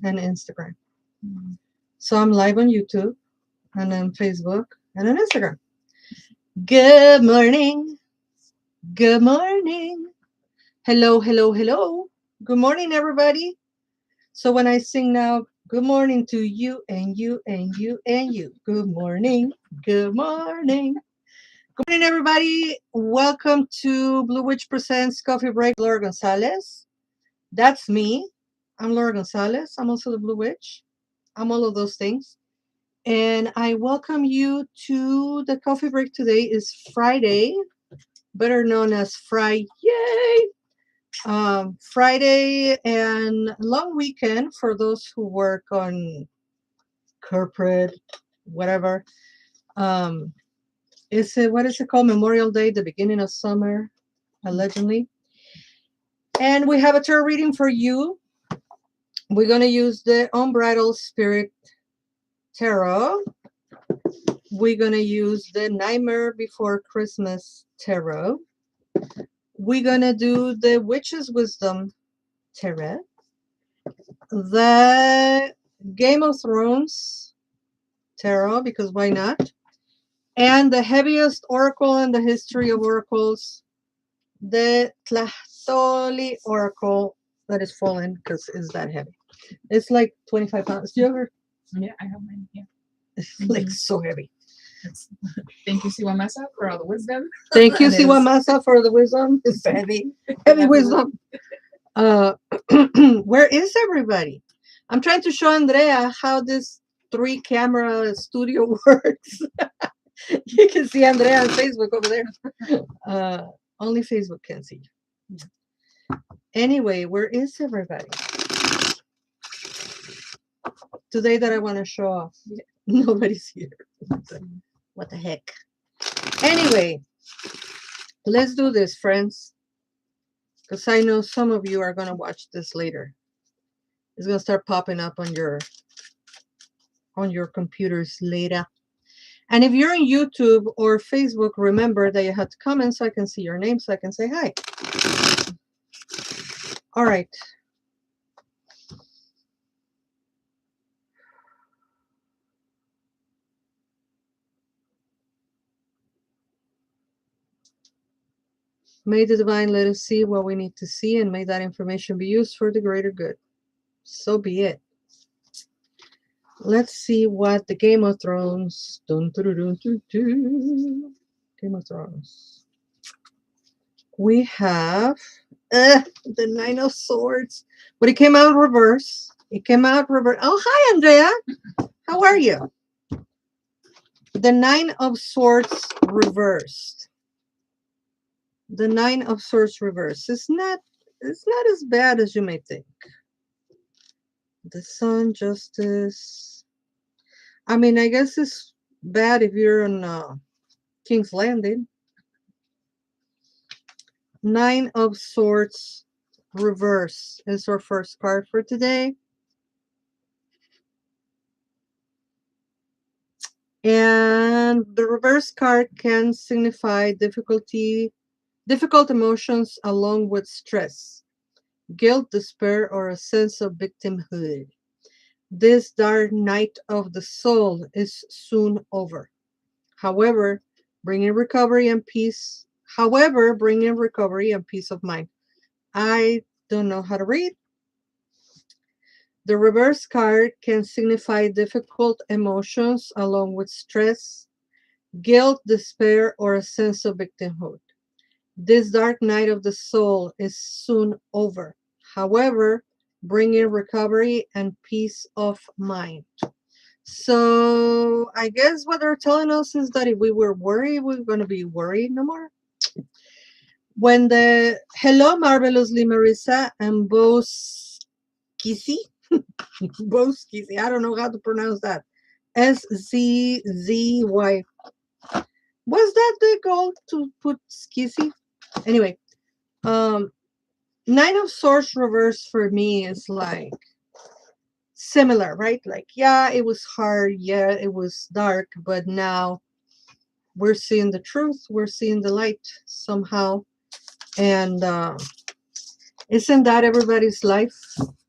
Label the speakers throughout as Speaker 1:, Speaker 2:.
Speaker 1: and Instagram. So I'm live on YouTube and on Facebook and on Instagram. Good morning. Good morning. Hello, hello, hello. Good morning, everybody. So when I sing now, good morning to you and you and you and you. Good morning. Good morning. Good morning, everybody. Welcome to Blue Witch Presents Coffee Break. Laura González. That's me. I'm Laura González. I'm also the Blue Witch. I'm all of those things. And I welcome you to the coffee break. Today is Friday, better known as Friday. Friday and long weekend for those who work on corporate, whatever. What is it called? Memorial Day, the beginning of summer, allegedly. And we have a tarot reading for you. We're going to use the Unbridled Spirit Tarot. We're going to use the Nightmare Before Christmas Tarot. We're going to do the Witch's Wisdom Tarot. The Game of Thrones Tarot, because why not? And the heaviest oracle in the history of oracles, the Tlachtoli Oracle that is fallen because it's that heavy. It's like 25 pounds. Do you ever?
Speaker 2: Yeah, I have mine here.
Speaker 1: It's like so heavy.
Speaker 2: Thank you, Siwa Masa, for all the wisdom.
Speaker 1: Thank you, Siwa Masa, for the wisdom. It's heavy. Heavy wisdom. Where is everybody? I'm trying to show Andrea how this 3-camera studio works. You can see Andrea on Facebook over there. Only Facebook can see you. Anyway, where is everybody? Today that I want to show off. Nobody's here. What the heck? Anyway, let's do this, friends. Because I know some of you are going to watch this later. It's going to start popping up on your computers later. And if you're on YouTube or Facebook, remember that you have to comment so I can see your name, so I can say hi. All right. May the divine let us see what we need to see, and may that information be used for the greater good. So be it. Let's see what the Game of Thrones. Game of Thrones. We have the Nine of Swords, but it came out reverse. It came out reverse. Oh, hi, Andrea. How are you? The Nine of Swords reversed. The Nine of Swords reversed. It's not as bad as you may think. The Sun, Justice. I mean, I guess it's bad if you're on King's Landing. Nine of Swords reverse is our first card for today. And the reverse card can signify difficult emotions along with stress, guilt, despair, or a sense of victimhood. This dark night of the soul is soon over. However, bringing recovery and peace of mind. I don't know how to read. The reverse card can signify difficult emotions along with stress, guilt, despair, or a sense of victimhood. This dark night of the soul is soon over. However, bringing recovery and peace of mind. So I guess what they're telling us is that if we were worried, we're going to be worried no more. When the hello, marvelously Marissa and Boskisi, Boskisi, I don't know how to pronounce that. SZZY. Was that the goal to put skizzy? Anyway, Nine of Swords reverse for me is like similar, right? Like, yeah, it was hard. Yeah, it was dark, but now we're seeing the truth. We're seeing the light somehow. And isn't that everybody's life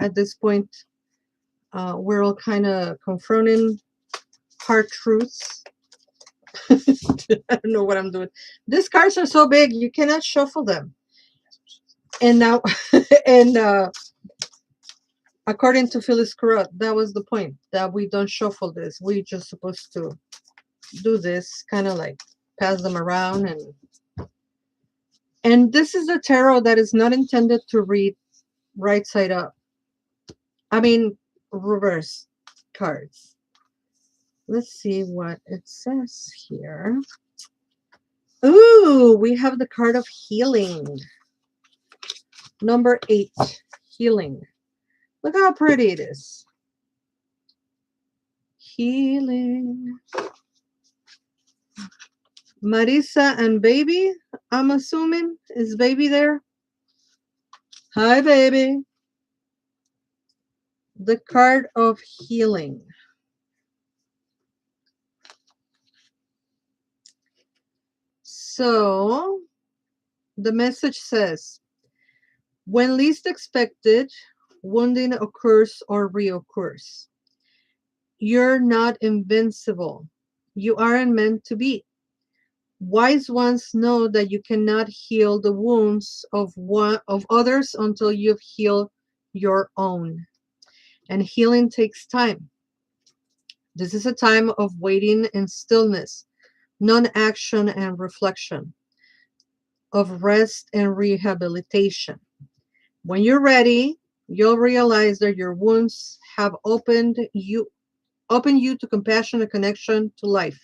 Speaker 1: at this point? We're all kind of confronting hard truths. I don't know what I'm doing. These cards are so big, you cannot shuffle them. And now, and according to Phyllis Carrot, that was the point, that we don't shuffle this. We just supposed to do this, kind of like pass them around. And this is a tarot that is not intended to read right side up. I mean, reverse cards. Let's see what it says here. Ooh, we have the card of healing. Number 8, healing. Look how pretty it is. Healing. Marisa and baby, I'm assuming. Is baby there? Hi, baby. The card of healing. So, the message says, when least expected, wounding occurs or reoccurs. You're not invincible. You aren't meant to be. Wise ones know that you cannot heal the wounds of others until you've healed your own. And healing takes time. This is a time of waiting and stillness, non-action and reflection, of rest and rehabilitation. When you're ready, you'll realize that your wounds have opened you to compassion and connection to life.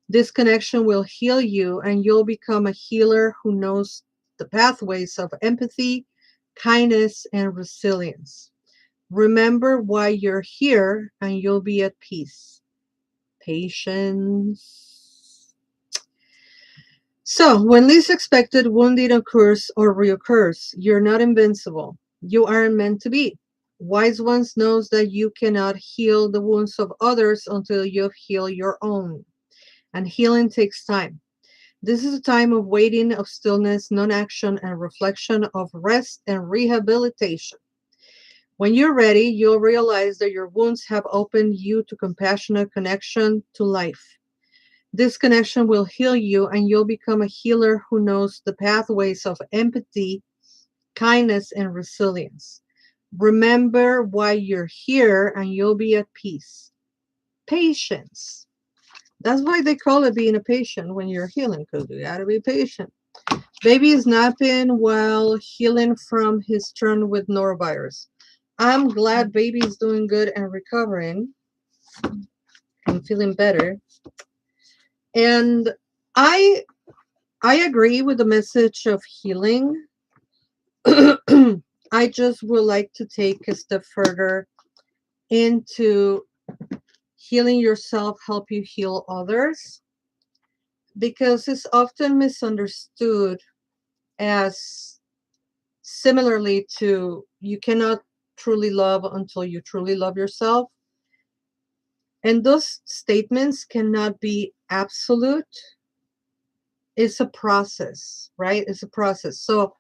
Speaker 1: This connection will heal you, and you'll become a healer who knows the pathways of empathy, kindness, and resilience. Remember why you're here, and you'll be at peace. Patience. So, when least expected, wounding occurs or reoccurs, you're not invincible. You aren't meant to be. Wise ones knows that you cannot heal the wounds of others until you've healed your own. And healing takes time. This is a time of waiting, of stillness, non-action, and reflection, of rest and rehabilitation. When you're ready, you'll realize that your wounds have opened you to compassionate connection to life. This connection will heal you, and you'll become a healer who knows the pathways of empathy, kindness, and resilience. Remember why you're here, and you'll be at peace. Patience. That's why they call it being a patient when you're healing, because you gotta be patient. Baby is napping while healing from his turn with norovirus. I'm glad baby is doing good and recovering and feeling better. And I agree with the message of healing. I just would like to take a step further into healing yourself, help you heal others, because it's often misunderstood as similarly to you cannot truly love until you truly love yourself. And those statements cannot be absolute. It's a process, right? It's a process. So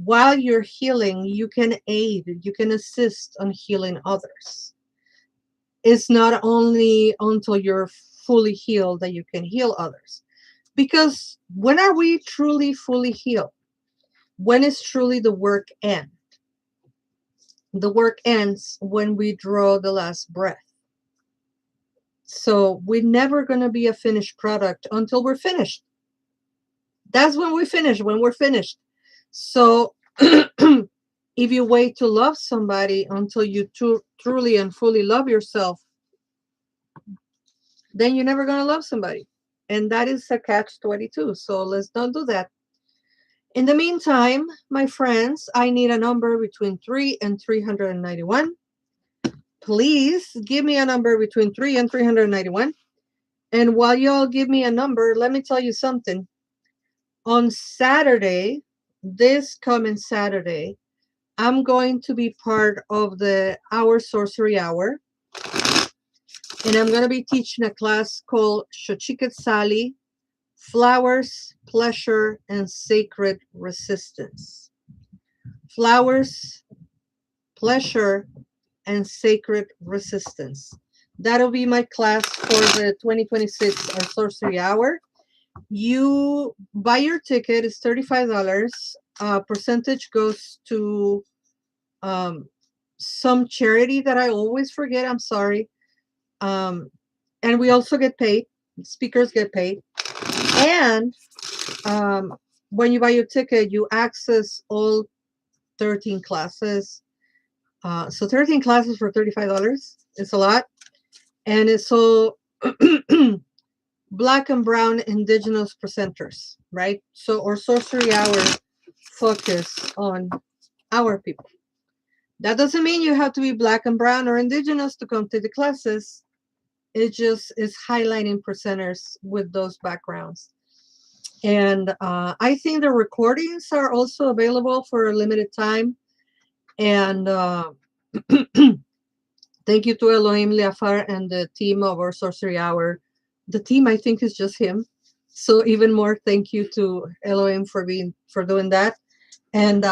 Speaker 1: while you're healing, you can aid, you can assist on healing others. It's not only until you're fully healed that you can heal others. Because when are we truly fully healed? When is truly the work end? The work ends when we draw the last breath. So we're never going to be a finished product until we're finished. That's when we finish, when we're finished. So if you wait to love somebody until you truly and fully love yourself, then you're never going to love somebody. And that is a catch-22. So let's not do that. In the meantime, my friends, I need a number between 3 and 391. Please give me a number between 3 and 391. And while y'all give me a number, let me tell you something. On Saturday, this coming Saturday, I'm going to be part of the Hour Sorcery Hour. And I'm going to be teaching a class called Xochiquetzalli, Flowers, Pleasure, and Sacred Resistance. Flowers, pleasure, and Sacred Resistance. That'll be my class for the 2026 Our Sorcery Hour. You buy your ticket, it's $35. Percentage goes to um, some charity that I always forget. I'm sorry. Um, and we also get paid. Speakers get paid. And um, when you buy your ticket, you access all 13 classes. So 13 classes for $35. It's a lot. And it's all Black and brown indigenous presenters, right? So our sorcery hour focus on our people. That doesn't mean you have to be Black and brown or indigenous to come to the classes. It just is highlighting presenters with those backgrounds. And I think the recordings are also available for a limited time. And thank you to Elohim Leafar and the team of our Sorcery Hour. The team, I think, is just him. So even more thank you to Elohim for doing that. And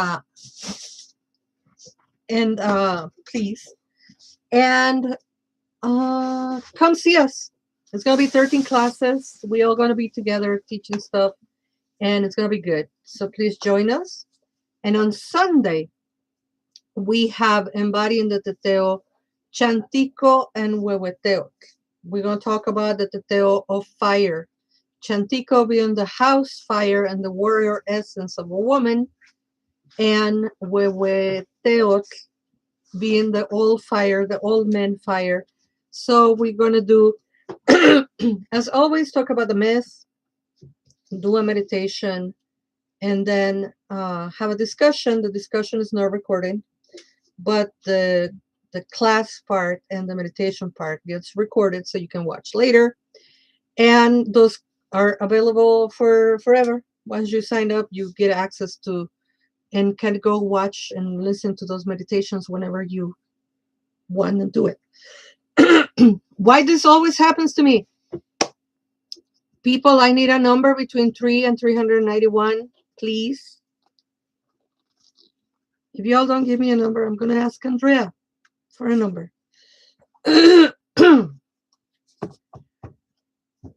Speaker 1: please. And come see us. It's gonna be 13 classes. We all gonna be together teaching stuff, and it's gonna be good. So please join us. And on Sunday, we have Embodying the Teteoh, Chantico and Huehueteotl. We're gonna talk about the Teteoh of fire. Chantico being the house fire and the warrior essence of a woman, and Huehueteotl being the old fire, the old man fire. So we're gonna do, as always, talk about the myth, do a meditation, and then have a discussion. The discussion is not recording, but the class part and the meditation part gets recorded so you can watch later. And those are available for forever. Once you sign up, you get access to and can go watch and listen to those meditations whenever you want to do it. Why this always happens to me? People, I need a number between 3 and 391, please. If y'all don't give me a number, I'm going to ask Andrea for a number.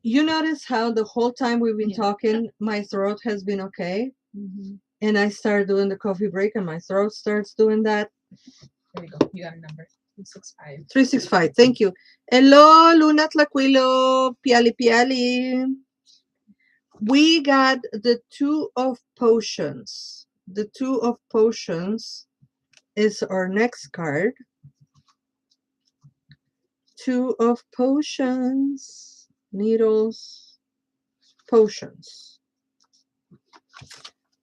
Speaker 1: You notice how the whole time we've been talking, my throat has been okay.
Speaker 2: Mm-hmm.
Speaker 1: And I started doing the coffee break and my throat starts doing that.
Speaker 2: There you go. You got a number. 365.
Speaker 1: 365. Thank you. Hello, Luna Tlaquilo, Piali Piali. We got the Two of Potions. The Two of Potions is our next card. Two of Potions. Needles. Potions.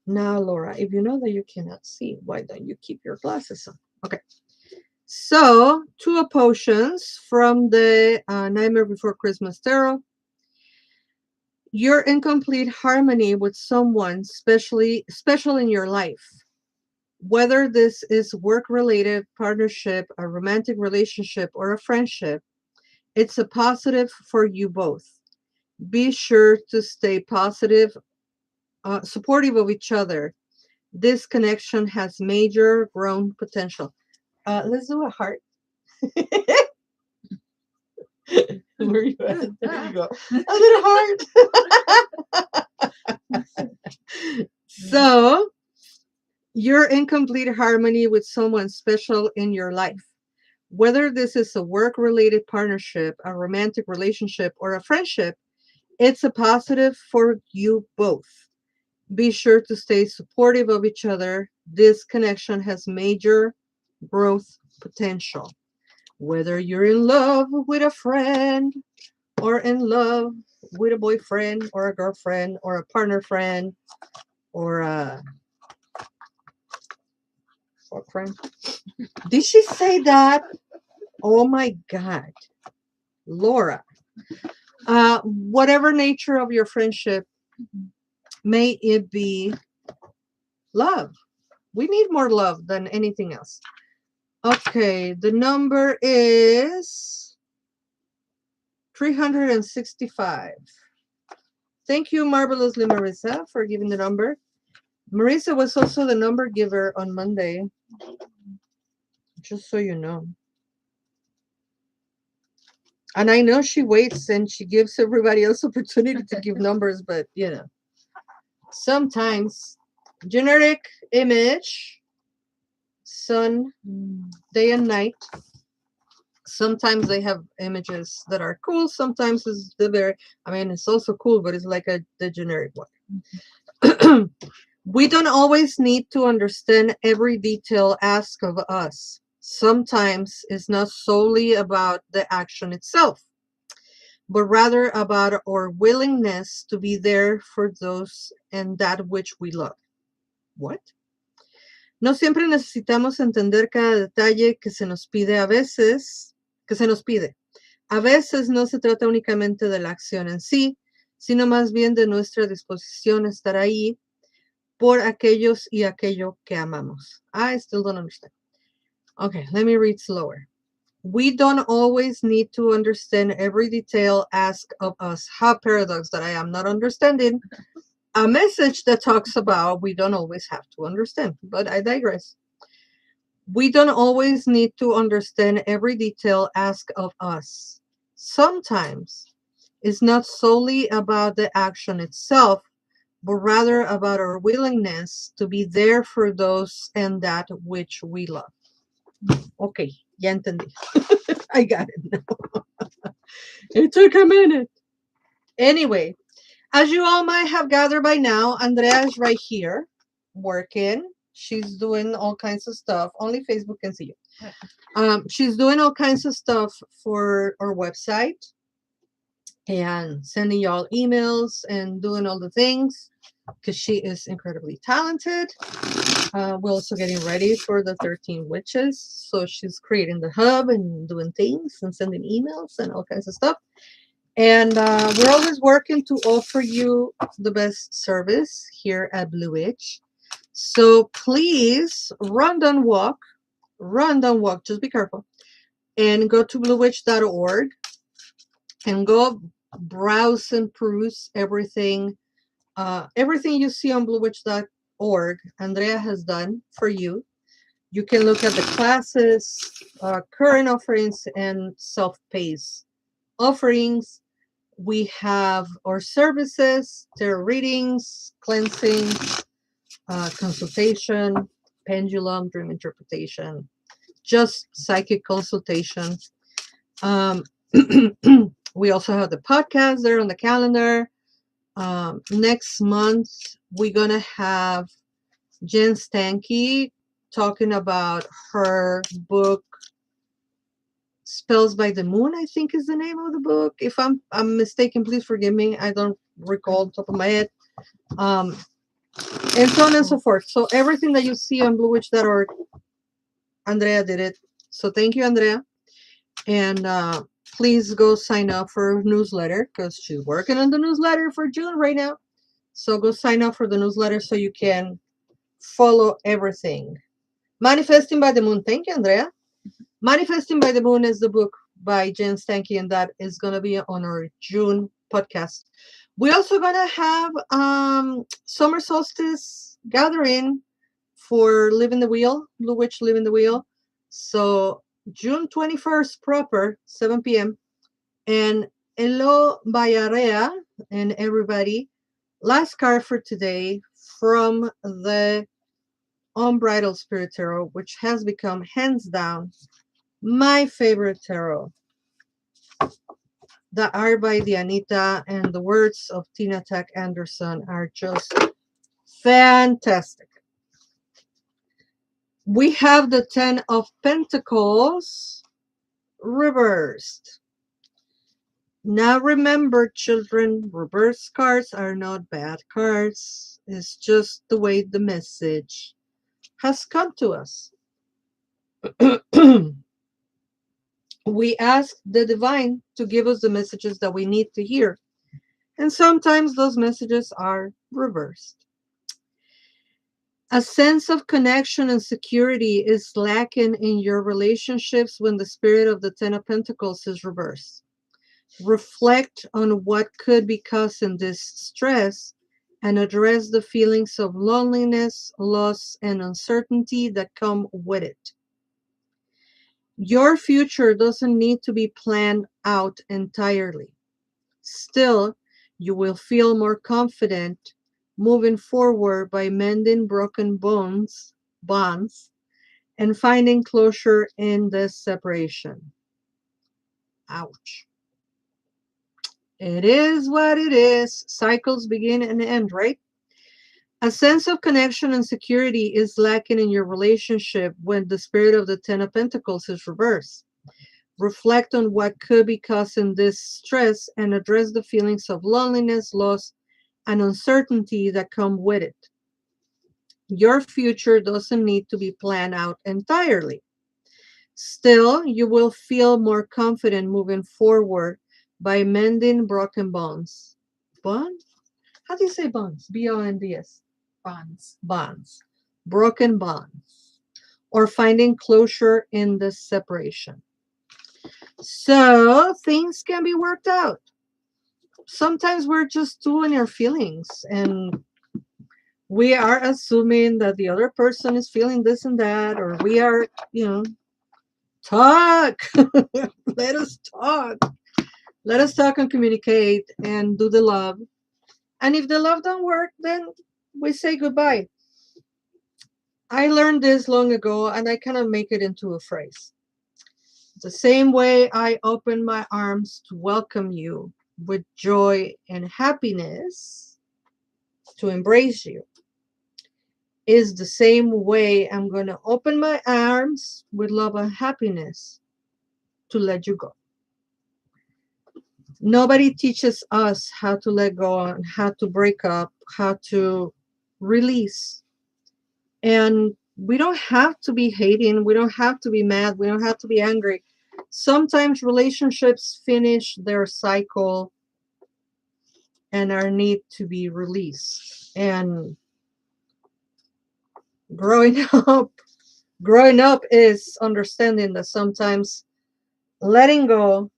Speaker 1: Now, Laura, if you know that you cannot see, why don't you keep your glasses on? Okay. So, Two of Potions from the Nightmare Before Christmas Tarot. You're in complete harmony with someone special in your life. Whether this is work-related, partnership, a romantic relationship, or a friendship, it's a positive for you both. Be sure to stay positive, supportive of each other. This connection has major growth potential. Let's do a heart. Where you at? There you go. A little heart. So, you're in complete harmony with someone special in your life. Whether this is a work-related partnership, a romantic relationship, or a friendship, it's a positive for you both. Be sure to stay supportive of each other. This connection has major growth potential. Whether you're in love with a friend or in love with a boyfriend or a girlfriend or a partner friend or a friend. Did she say that? Oh my God. Laura. Whatever nature of your friendship, may it be love. We need more love than anything else. Okay, the number is 365. Thank you, marvelously Marissa, for giving the number. Marissa was also the number giver on Monday. Just so you know. And I know she waits and she gives everybody else opportunity to give numbers, but sometimes generic image, sun, day and night. Sometimes they have images that are cool. Sometimes it's it's also cool, but it's like the generic one. We don't always need to understand every detail asked of us. Sometimes it's not solely about the action itself, but rather about our willingness to be there for those and that which we love. What? No siempre necesitamos entender cada detalle que se nos pide a veces, que se nos pide. A veces no se trata únicamente de la acción en sí, sino más bien de nuestra disposición a estar ahí por aquellos y aquello que amamos. I still don't understand. Okay, let me read slower. We don't always need to understand every detail asked of us. How paradox that I am not understanding a message that talks about we don't always have to understand, but I digress. We don't always need to understand every detail asked of us. Sometimes it's not solely about the action itself, but rather about our willingness to be there for those and that which we love. Okay, ya entendí. I got it now. It took a minute. Anyway, as you all might have gathered by now, Andrea is right here working. She's doing all kinds of stuff. Only Facebook can see you. She's doing all kinds of stuff for our website and sending y'all emails and doing all the things because she is incredibly talented. We're also getting ready for the 13 witches. So she's creating the hub and doing things and sending emails and all kinds of stuff. And we're always working to offer you the best service here at Blue Witch. So please run, don't walk, just be careful. And go to bluewitch.org and go browse and peruse everything. Everything you see on bluewitch.org, Andrea has done for you. You can look at the classes, current offerings, and self-paced offerings. We have our services, tarot readings, cleansing, consultation, pendulum, dream interpretation, just psychic consultation. We also have the podcast there on the calendar. Next month, we're going to have Jen Sankey talking about her book, Spells by the Moon, I think is the name of the book. If I'm mistaken, please forgive me. I don't recall the top of my head. And so on and so forth. So everything that you see on bluewitch.org, Andrea did it. So thank you, Andrea. And please go sign up for her newsletter because she's working on the newsletter for June right now. So go sign up for the newsletter so you can follow everything. Manifesting by the Moon. Thank you, Andrea. Manifesting by the Moon is the book by Jen Sankey, and that is going to be on our June podcast. We're also going to have Summer Solstice gathering for Living the Wheel, Blue Witch Living the Wheel. So June 21st proper, 7 p.m. And hello, Bayarea, and everybody. Last card for today from the Unbridled Spirit Tarot, which has become hands down my favorite tarot. The art by Dianita and the words of Tina Tech Anderson are just fantastic. We have the 10 of Pentacles reversed. Now remember, children, reverse cards are not bad cards. It's just the way the message has come to us. We ask the divine to give us the messages that we need to hear. And sometimes those messages are reversed. A sense of connection and security is lacking in your relationships when the spirit of the 10 of Pentacles is reversed. Reflect on what could be causing this stress and address the feelings of loneliness, loss, and uncertainty that come with it. Your future doesn't need to be planned out entirely. Still, you will feel more confident moving forward by mending broken bonds, and finding closure in this separation. Ouch. It is what it is. Cycles begin and end, right? A sense of connection and security is lacking in your relationship when the spirit of the Ten of Pentacles is reversed. Reflect on what could be causing this stress and address the feelings of loneliness, loss, and uncertainty that come with it. Your future doesn't need to be planned out entirely. Still, you will feel more confident moving forward by mending broken bonds. Bonds? How do you say bonds? Bonds.
Speaker 2: Bonds.
Speaker 1: Bonds. Broken bonds. Or finding closure in the separation. So things can be worked out. Sometimes we're just doing our feelings and we are assuming that the other person is feeling this and that, or we are, talk. Let us talk. Let us talk and communicate and do the love. And if the love don't work, then we say goodbye. I learned this long ago and I kind of make it into a phrase. The same way I open my arms to welcome you with joy and happiness, to embrace you, is the same way I'm going to open my arms with love and happiness to let you go. Nobody teaches us how to let go and how to break up, how to release. And we don't have to be hating. We don't have to be mad. We don't have to be angry. Sometimes relationships finish their cycle and are need to be released. And growing up, growing up is understanding that sometimes letting go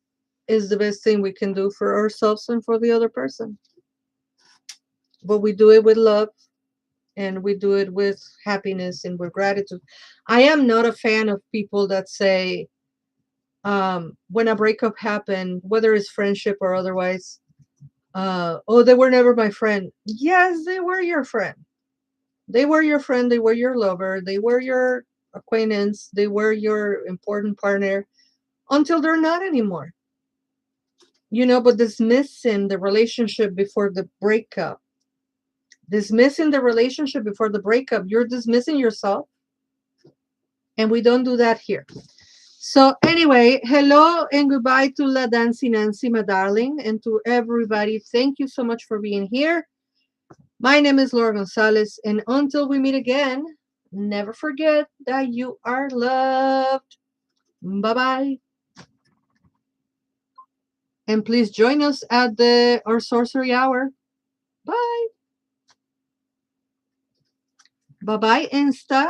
Speaker 1: is the best thing we can do for ourselves and for the other person. But we do it with love and we do it with happiness and with gratitude. I am not a fan of people that say, when a breakup happened, whether it's friendship or otherwise, oh, they were never my friend. Yes, they were your friend. They were your friend. They were your lover. They were your acquaintance. They were your important partner until they're not anymore. But dismissing the relationship before the breakup, you're dismissing yourself. And we don't do that here. So anyway, hello and goodbye to La Dancy Nancy, my darling, and to everybody. Thank you so much for being here. My name is Laura González, and until we meet again, never forget that you are loved. Bye-bye. And please join us at our sorcery hour. Bye. Bye-bye, Insta.